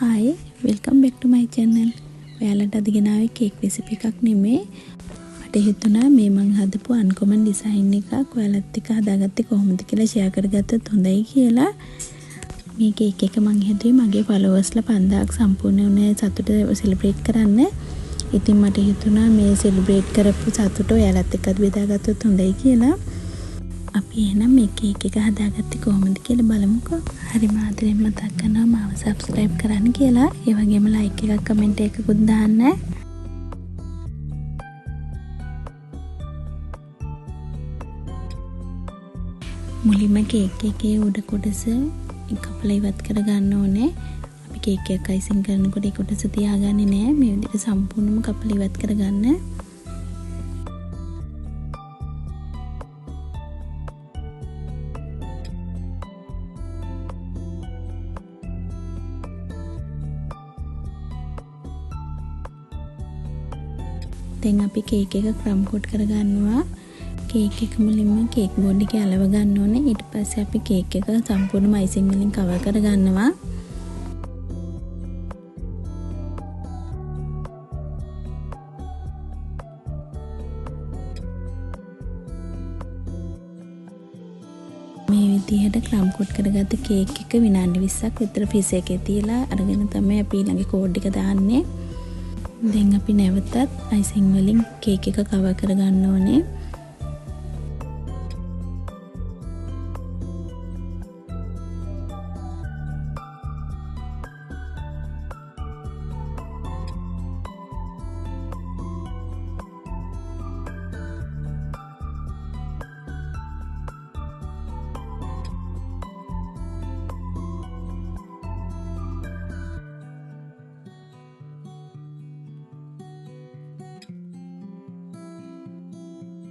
Hi, welcome back to my channel. ඔයාලට අද ගෙනාවේ කේක් රෙසිපි එකක් නෙමෙයි. මට හිතුණා මේ මං හදපු අන්කොමන් ඩිසයින් එකක් ඔයාලත් එක්ක හදාගත්තේ කොහොමද කියලා ෂෙයා කරගත්තොත් හොඳයි කියලා. මේ කේක් එක මං හැදුවේ මගේ ෆලෝවර්ස්ලා 5000ක් සම්පූර්ණ වුණේ සතුට සෙලිබ්‍රේට් කරන්න. ඉතින් මට හිතුණා මේ සෙලිබ්‍රේට් කරපු සතුට ඔයාලත් එක්කත් බෙදාගත්තොත් හොඳයි කියලා. අපි එහෙනම් මේ කේක් එක හදාගත්තේ කොහොමද කියලා බලමුකෝ. හරිම ආදරෙන් මතක් කරනවා මාව subscribe කරන්න කියලා. ඒ වගේම like එකක් comment එකකුත් දාන්න. මුලින්ම කේක් එකේ උඩ කොටස කපලා ඉවත් කරගන්න ඕනේ. අපි කේක් එක අයිසිං කරනකොට ඒ කොටස තියාගන්නේ නැහැ. මේ විදිහට සම්පූර්ණයෙන්ම කපලා ඉවත් කරගන්න. දැන් අපි කේක් එක ක්‍රම් කෝට් කරගන්නවා. කේක් එක මුලින්ම කේක් බෝඩ් එකේ අලව ගන්න ඕනේ. ඊට පස්සේ අපි කේක් එක සම්පූර්ණයෙන්ම අයිසිං වලින් කවර් කරගන්නවා. මේ විදිහට ක්‍රම් කෝට් කරගත්ත කේක් එක විනාඩි 20ක් විතර ෆ්‍රීසර් එකේ තියලා අරගෙන තමයි අපි ඊළඟ කෝඩ් එක දාන්නේ. දැන් අපි නැවතත් අයිසිං වලින් කේක් එක කවර් කරගන්න ඕනේ.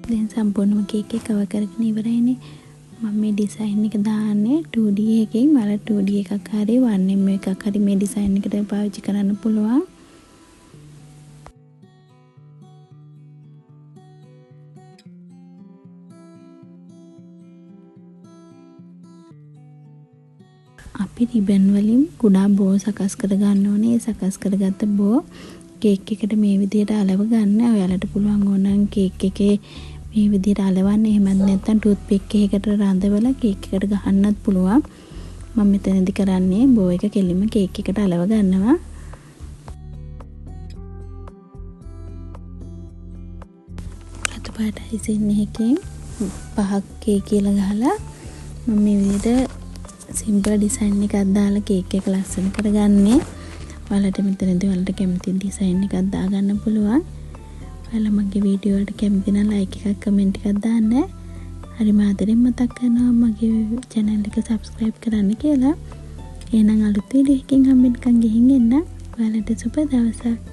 දැන් සම්පූර්ණම කේක් එක කවර් කරගෙන ඉවරයිනේ. මම මේ ඩිසයින් එක දාන්නේ 2D එකකින්. ඔයාලා 2D එකක් හරි 1mm එකක් හරි මේ ඩිසයින් එකට පාවිච්චි කරන්න පුළුවන්. අපි රිබන් වලින් කුඩා බෝ සකස් කරගන්න ඕනේ. ඒ සකස් කරගත්ත බෝ කේක් එකට මේ විදිහට අලව ගන්න. ඔයාලට පුළුවන් ඕනනම් කේක් එකේ මේ විදිහට අලවන්න. එහෙමත් නැත්නම් ටූත් පික් එකකට රඳවලා කේක් එකට ගහන්නත් පුළුවන්. මම මෙතනදී කරන්නේ බෝ එක කෙලින්ම කේක් එකට අලව ගන්නවා. රතු පාට අයිසින් එකකින් පහක් කේක් කියලා ගහලා මම මේ විදිහට සිම්පල් ඩිසයින් එකක් දාලා කේක් එක ලස්සන කරගන්නේ. ඔයාලට මෙතනදී ඔයාලට කැමති ඩිසයින් එකක් දාගන්න පුළුවන්. ඔයාලා මගේ වීඩියෝ වලට කැමති නම් like එකක් comment එකක් දාන්න. හරිම ආදරෙන් මතක් කරනවා මගේ channel එක subscribe කරන්න කියලා. එහෙනම් අලුත් වීඩියෝ එකකින් හම්බෙන්නකම් ගිහින් එන්න. ඔයාලට සුබ දවසක්.